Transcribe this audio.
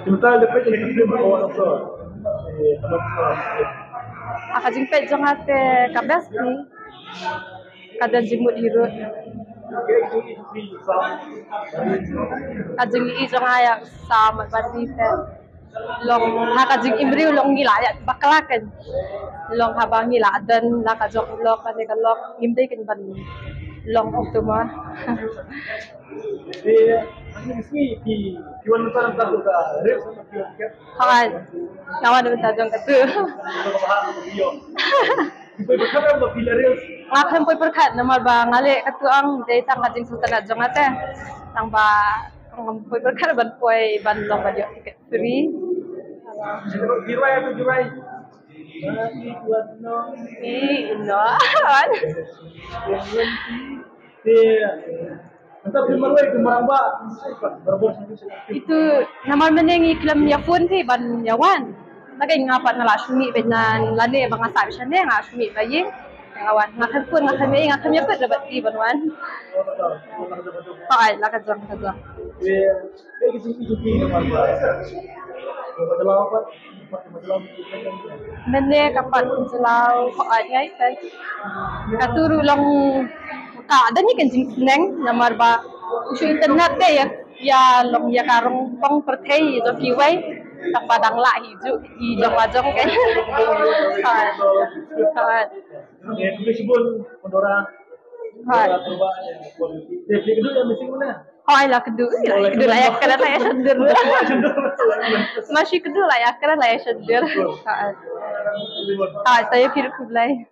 Sementara depois ele confirma o ano Akajingpet jong ate kabesti. Kada jimut hirut. Kajing ijong ayak sama bandite. Long hakajing imriu long gila ya baklakan. Long habang gila dan lakajok lok ane kalok imdai kan ban long optuma. Ang ismi kiwan mo parang tayo ka real sa tiket. Hakan. Kawan bentar jong katu. Ipoy bakal mo pila real. Ngakem poy perkat nomor ba ngale katu ang day tang kajing sultan jong ate. Tang ba poy perkat ban poy ban long ba tiket free. Jirai atau jirai? No. Entah film mana itu meramba berbos Itu namar meneng iklam ya pun ti ban yawan. Lagay ngapat na lasmi benan lane bang asab siya ne ngasmi bayi. Ngawan ngakan pun ngakam ya pun dapat ti banwan. Pakai lakajang kajang. Kayak gitu itu meramba. Masalah apa? Masalah Mene kapat selaw pakai ngai kan. Katuru lang ka ada ni kan jing seneng namar ba usu internet deh ya long ya karong pang perthai jo kiwai tak padang la hiju hijong ajong kan. Fleksibel mendorong perubahan yang politik. Itu yang mesti mana? Ay lah kedu lah ya kena lah ya sendir. Masih kedu lah ya kena lah ya sendir. Saya kira kublai.